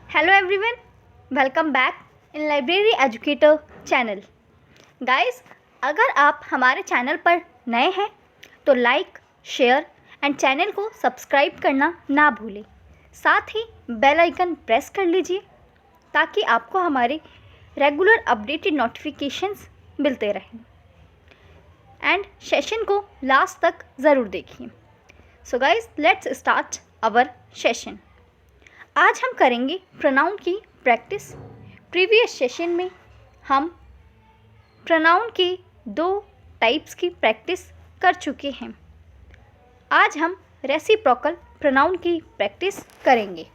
Hello everyone, welcome back in library educator channel. Guys, अगर आप हमारे चैनल पर नए हैं तो लाइक, शेयर एंड चैनल को सब्सक्राइब करना ना भूलें। साथ ही बेल आइकन प्रेस कर लीजिए ताकि आपको हमारे रेगुलर अपडेटेड नोटिफिकेशंस मिलते रहें। एंड सेशन को लास्ट तक ज़रूर देखिए। So guys, let's start our session. आज हम करेंगे प्रोनाउन की प्रैक्टिस। प्रीवियस सेशन में हम प्रोनाउन के 2 टाइप्स की प्रैक्टिस कर चुके हैं। आज हम रेसिप्रोकल प्रोनाउन की प्रैक्टिस करेंगे।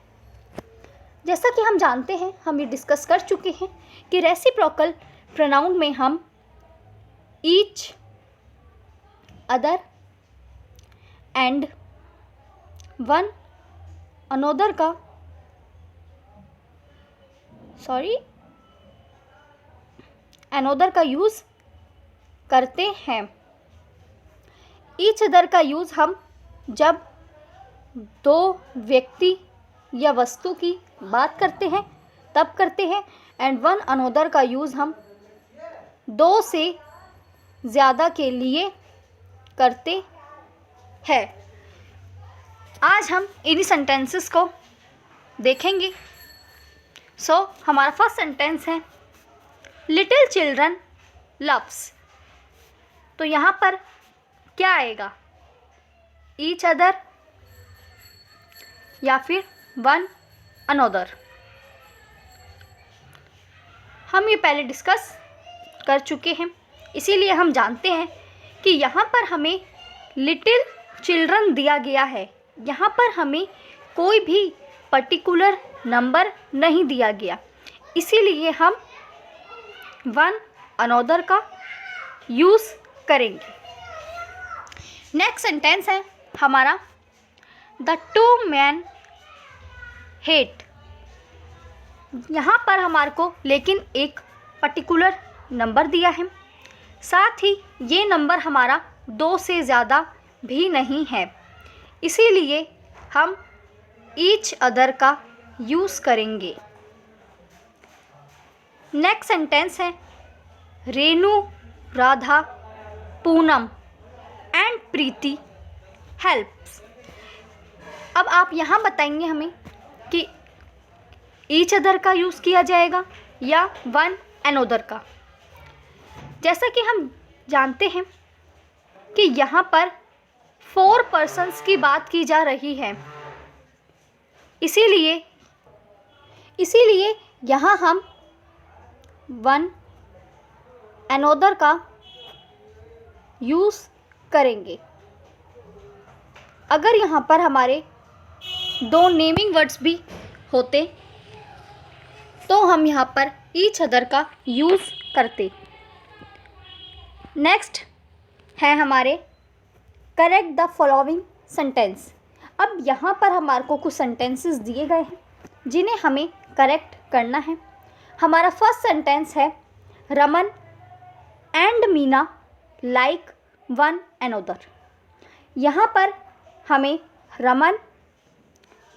जैसा कि हम जानते हैं, हम ये डिस्कस कर चुके हैं कि रेसिप्रोकल प्रोनाउन में हम each, other and one another का अनोदर का यूज़ करते हैं। ईच अदर का यूज़ हम जब 2 व्यक्ति या वस्तु की बात करते हैं तब करते हैं। एंड वन अनोदर का यूज़ हम 2 से ज़्यादा के लिए करते हैं। आज हम इन्हीं सेंटेंसेस को देखेंगे। हमारा फर्स्ट सेंटेंस है लिटिल चिल्ड्रन लव्स। तो यहाँ पर क्या आएगा? ईच अदर या फिर वन अनोदर। हम ये पहले डिस्कस कर चुके हैं, इसीलिए हम जानते हैं कि यहाँ पर हमें लिटिल चिल्ड्रन दिया गया है। यहाँ पर हमें कोई भी पर्टिकुलर नंबर नहीं दिया गया, इसीलिए हम वन अनोदर का यूज़ करेंगे। नेक्स्ट सेंटेंस है हमारा द 2 men हेट। यहाँ पर हमारे को लेकिन एक पर्टिकुलर नंबर दिया है, साथ ही ये नंबर हमारा 2 से ज़्यादा भी नहीं है, इसीलिए हम ईच अदर का यूज़ करेंगे। नेक्स्ट सेंटेंस है Renu, Radha, Poonam and Preeti helps. अब आप यहाँ बताएंगे हमें कि ईच अदर का यूज़ किया जाएगा या वन अनोदर का। जैसा कि हम जानते हैं कि यहाँ पर 4 पर्सन्स की बात की जा रही है, इसीलिए यहाँ हम वन अनोदर का यूज़ करेंगे। अगर यहाँ पर हमारे 2 नेमिंग वर्ड्स भी होते तो हम यहाँ पर ईच अदर का यूज़ करते। नेक्स्ट है हमारे करेक्ट द फॉलोइंग सेंटेंस। अब यहाँ पर हमारे को कुछ सेंटेंसेस दिए गए हैं जिन्हें हमें करेक्ट करना है। हमारा फर्स्ट सेंटेंस है Raman and Meena like one another. यहाँ पर हमें रमन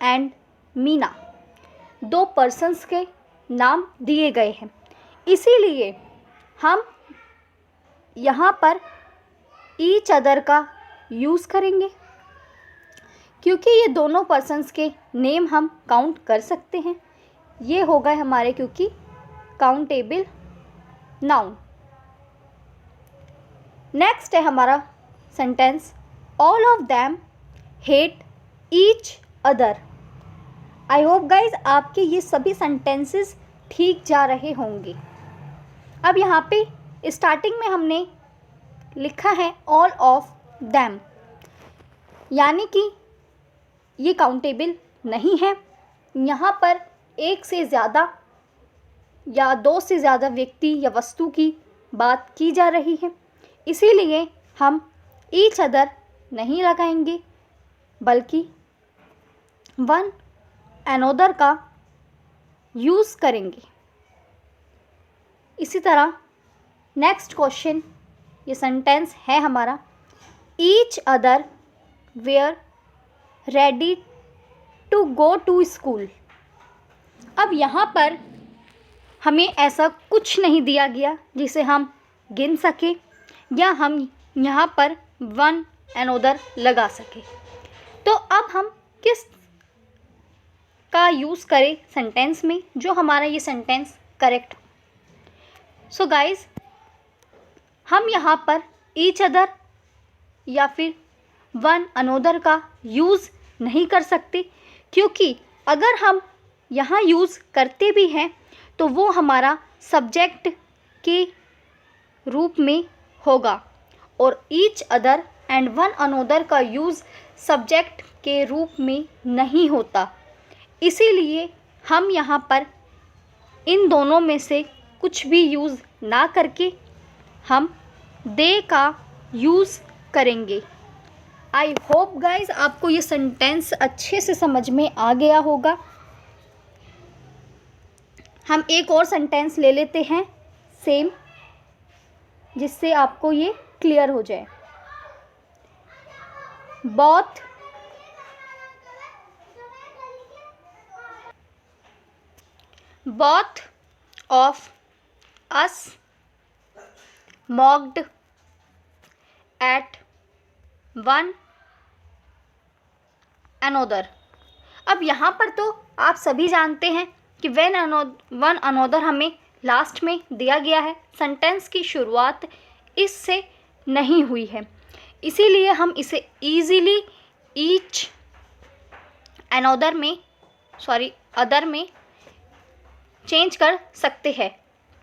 एंड मीना 2 पर्सन्स के नाम दिए गए हैं, इसीलिए हम यहाँ पर ईच अदर का यूज़ करेंगे, क्योंकि ये दोनों पर्सन्स के नेम हम काउंट कर सकते हैं। ये हो गए हमारे क्योंकि काउंटेबल नाउन। नेक्स्ट है हमारा sentence all of them hate each other. I hope guys आपके ये सभी सेंटेंसेस ठीक जा रहे होंगे। अब यहाँ पे स्टार्टिंग में हमने लिखा है ऑल ऑफ देम, यानी कि ये काउंटेबल नहीं है। यहाँ पर 1 से ज़्यादा या 2 से ज़्यादा व्यक्ति या वस्तु की बात की जा रही है, इसीलिए हम ईच अदर नहीं लगाएंगे बल्कि वन अनोदर का यूज़ करेंगे। इसी तरह नेक्स्ट क्वेश्चन, ये सेंटेंस है हमारा each other were ready to go to school. अब यहाँ पर हमें ऐसा कुछ नहीं दिया गया जिसे हम गिन सके या हम यहाँ पर वन अनोदर लगा सके। तो अब हम किस का यूज़ करें सेंटेंस में जो हमारा ये सेंटेंस करेक्ट हो। सो गाइज, हम यहाँ पर ईच अदर या फिर वन अनोदर का यूज़ नहीं कर सकते, क्योंकि अगर हम यहाँ यूज़ करते भी हैं तो वो हमारा सब्जेक्ट के रूप में होगा और each other and one another का यूज़ सब्जेक्ट के रूप में नहीं होता। इसीलिए हम यहाँ पर इन दोनों में से कुछ भी यूज़ ना करके हम दे का यूज़ करेंगे। आई होप गाइज आपको ये सेंटेंस अच्छे से समझ में आ गया होगा। हम एक और सेंटेंस ले लेते हैं सेम, जिससे आपको ये क्लियर हो जाए। both of us mocked at one another। अब यहाँ पर तो आप सभी जानते हैं कि वन अनोदर हमें लास्ट में दिया गया है। सेंटेंस की शुरुआत इससे नहीं हुई है, इसीलिए हम इसे ईज़िली ईच अनोदर में अदर में चेंज कर सकते हैं,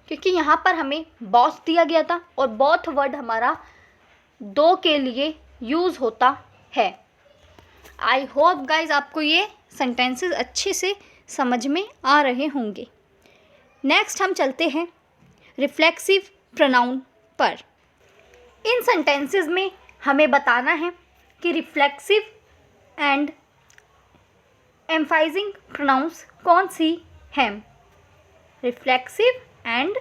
क्योंकि यहाँ पर हमें बॉथ दिया गया था और बॉथ वर्ड हमारा दो के लिए यूज़ होता है। आई होप गाइज आपको ये सेंटेंसेस अच्छे से समझ में आ रहे होंगे। नेक्स्ट हम चलते हैं रिफ्लेक्सिव प्रोनाउन पर। इन सेंटेंसेस में हमें बताना है कि रिफ्लेक्सिव एंड एम्फाइजिंग प्रोनाउंस कौन सी हैं। Reflexive and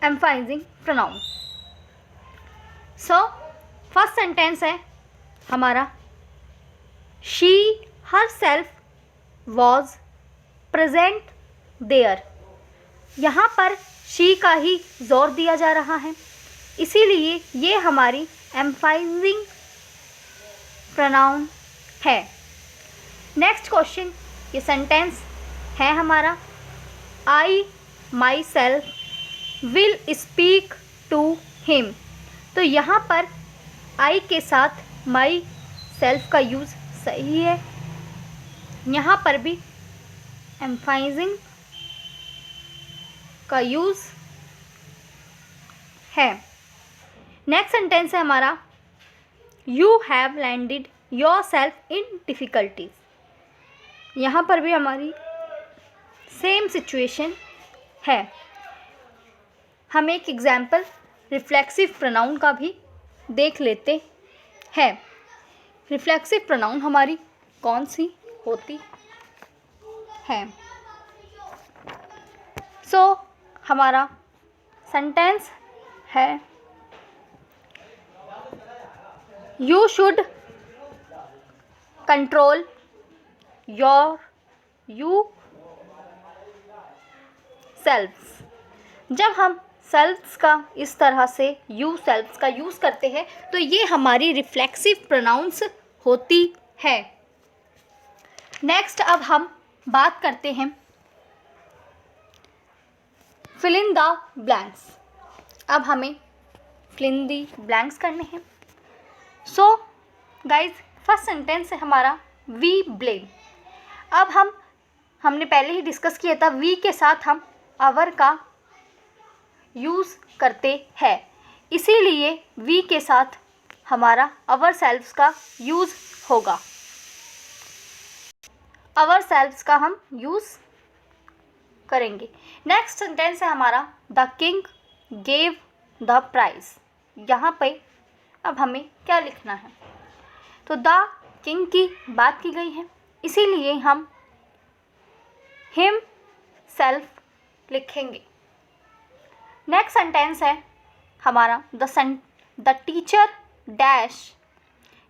emphasizing pronoun. So first sentence है हमारा, she herself was present there. यहाँ पर शी का ही जोर दिया जा रहा है, इसीलिए ये हमारी एम्फाइजिंग प्रोनाउन है। नेक्स्ट क्वेश्चन, ये सेंटेंस है हमारा, I myself will speak to him. तो यहाँ पर आई के साथ माई सेल्फ का यूज़ सही है, यहाँ पर भी एम्फाइजिंग का यूज़ है। नेक्स्ट सेंटेंस है हमारा, you have landed your self in difficulties. यहाँ पर भी हमारी सेम सिचुएशन है। हम एक एग्जाम्पल रिफ्लेक्सिव प्रोनाउन का भी देख लेते हैं। रिफ्लेक्सिव प्रोनाउन हमारी कौन सी होती है। सो हमारा सेंटेंस है, you should control you selfs. जब हम सेल्फ्स का इस तरह से यू सेल्फ्स का यूज़ करते हैं तो ये हमारी रिफ्लेक्सिव प्रोनाउंस होती है। नेक्स्ट अब हम बात करते हैं फिल इन द ब्लैंक्स। अब हमें फिल इन द ब्लैंक्स करने हैं। सो गाइज, फर्स्ट सेंटेंस है हमारा, वी ब्लेम। अब हमने पहले ही डिस्कस किया था, वी के साथ हम आवर का यूज़ करते हैं, इसीलिए वी के साथ हमारा आवर सेल्व्स का यूज़ होगा। आवर सेल्व्स का हम यूज़ करेंगे। नेक्स्ट सेंटेंस है हमारा, the king gave the prize. यहाँ पे अब हमें क्या लिखना है, तो द किंग की बात की गई है, इसीलिए हम हिम सेल्फ लिखेंगे। नेक्स्ट सेंटेंस है हमारा, the teacher dash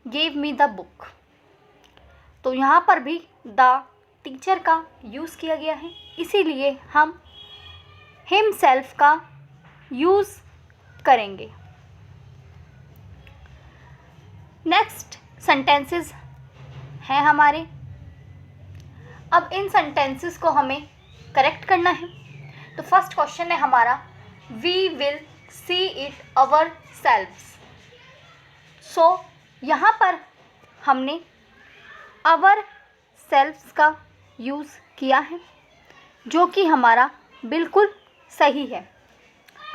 gave me the book. तो यहाँ पर भी द टीचर का यूज़ किया गया है, इसीलिए हम हिमसेल्फ का यूज़ करेंगे। नेक्स्ट सेंटेंसेस हैं हमारे। अब इन सेंटेंसेस को हमें करेक्ट करना है। तो फर्स्ट क्वेश्चन है हमारा, we will see it ourselves. So यहाँ पर हमने अवर सेल्व्स का यूज़ किया है, जो कि हमारा बिल्कुल सही है।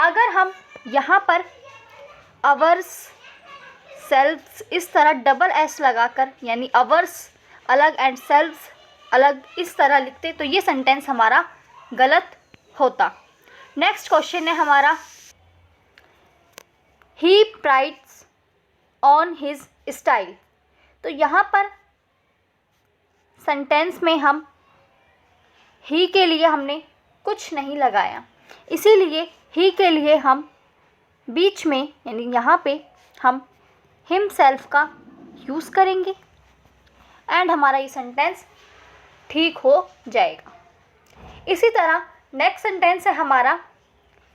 अगर हम यहाँ पर अवर्स सेल्व्स इस तरह डबल एस लगाकर, यानी अवर्स अलग एंड सेल्व्स अलग इस तरह लिखते तो ये सेंटेंस हमारा गलत होता। नेक्स्ट क्वेश्चन है हमारा, ही प्राइड्स ऑन हिज स्टाइल। तो यहाँ पर सेंटेंस में हम ही के लिए हमने कुछ नहीं लगाया, इसीलिए ही के लिए हम बीच में यानी यहाँ पे हम हिमसेल्फ का यूज़ करेंगे एंड हमारा ये सेंटेंस ठीक हो जाएगा। इसी तरह नेक्स्ट सेंटेंस है हमारा,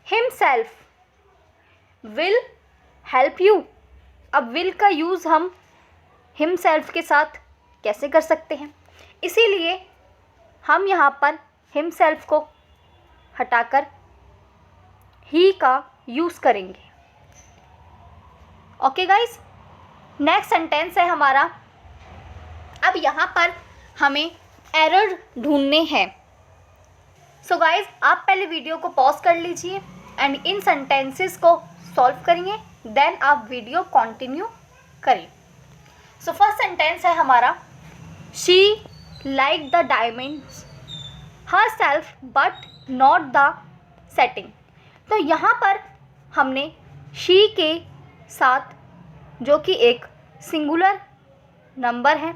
हिमसेल्फ विल हेल्प यू। अब विल का यूज़ हम हिमसेल्फ के साथ कैसे कर सकते हैं, इसीलिए हम यहाँ पर हिमसेल्फ को हटाकर ही का यूज़ करेंगे। ओके गाइस, नेक्स्ट सेंटेंस है हमारा, अब यहाँ पर हमें एरर ढूंढने हैं। सो गाइस, आप पहले वीडियो को पॉज कर लीजिए एंड इन सेंटेंसेस को सॉल्व करिए, देन आप वीडियो कंटिन्यू करें। सो फर्स्ट सेंटेंस है हमारा, she like the diamonds her self but not the setting. तो यहाँ पर हमने शी के साथ, जो कि एक सिंगुलर नंबर है,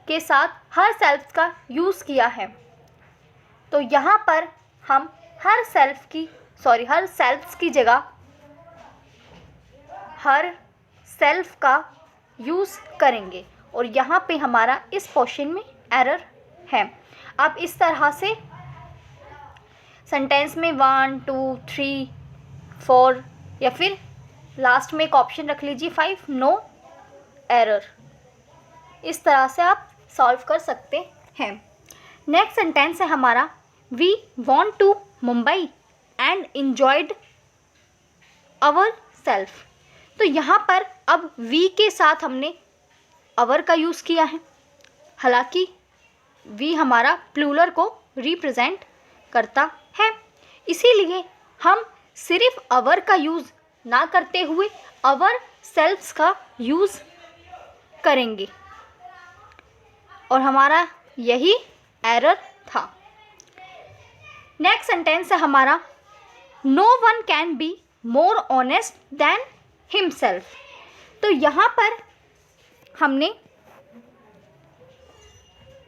के साथ हर सेल्फ का यूज़ किया है। तो यहाँ पर हम हर सेल्फ्स की जगह हर सेल्फ का यूज़ करेंगे और यहाँ पे हमारा इस पोर्शन में एरर है। आप इस तरह से सेंटेंस में 1 2 3 4 या फिर लास्ट में एक ऑप्शन रख लीजिए 5, नो एरर। इस तरह से आप सॉल्व कर सकते हैं। नेक्स्ट सेंटेंस है हमारा, we want to Mumbai and enjoyed our self. तो यहाँ पर अब वी के साथ हमने अवर का यूज़ किया है, हालांकि वी हमारा प्लूरल को रिप्रेजेंट करता है, इसीलिए हम सिर्फ अवर का यूज़ ना करते हुए अवर सेल्फ्स का यूज़ करेंगे और हमारा यही एरर था। नेक्स्ट सेंटेंस है हमारा, no one can be more honest than himself. तो यहाँ पर हमने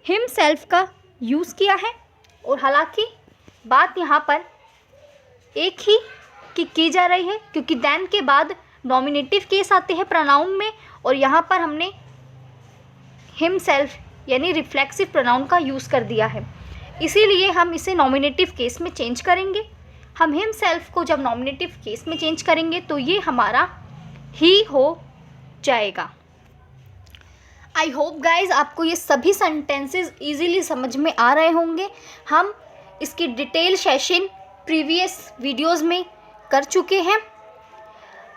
हिमसेल्फ का यूज़ किया है और हालांकि बात यहाँ पर एक ही की जा रही है, क्योंकि दैन के बाद नॉमिनेटिव केस आते हैं प्रोनाउन में और यहाँ पर हमने हिमसेल्फ यानी रिफ्लेक्सिव प्रोनाउन का यूज़ कर दिया है, इसीलिए हम इसे नॉमिनेटिव केस में चेंज करेंगे। हम हिमसेल्फ को जब नॉमिनेटिव केस में चेंज करेंगे तो ये हमारा ही हो जाएगा। आई होप गाइज आपको ये सभी सेंटेंसेस इजीली समझ में आ रहे होंगे। हम इसकी डिटेल सेशन प्रीवियस वीडियोस में कर चुके हैं,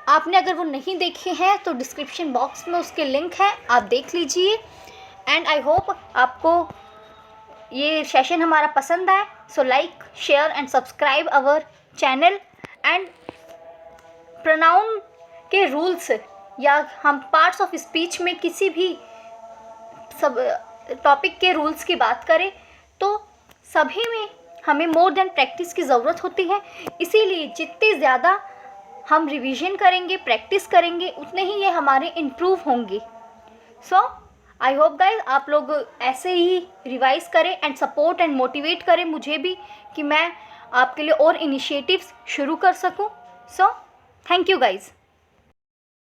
आपने अगर वो नहीं देखे हैं तो डिस्क्रिप्शन बॉक्स में उसके लिंक है, आप देख लीजिए। एंड आई होप आपको ये सेशन हमारा पसंद आए, so like share and subscribe our channel. And pronoun के रूल्स या हम पार्ट्स ऑफ स्पीच में किसी भी सब टॉपिक के रूल्स की बात करें तो सभी में हमें मोर देन प्रैक्टिस की ज़रूरत होती है, इसीलिए जितने ज़्यादा हम रिवीजन करेंगे, प्रैक्टिस करेंगे, उतने ही ये हमारे इम्प्रूव होंगे। सो आई होप गाइज आप लोग ऐसे ही रिवाइज करें एंड सपोर्ट एंड मोटिवेट करें मुझे भी, कि मैं आपके लिए और इनिशिएटिव्स शुरू कर सकूं। So thank you guys.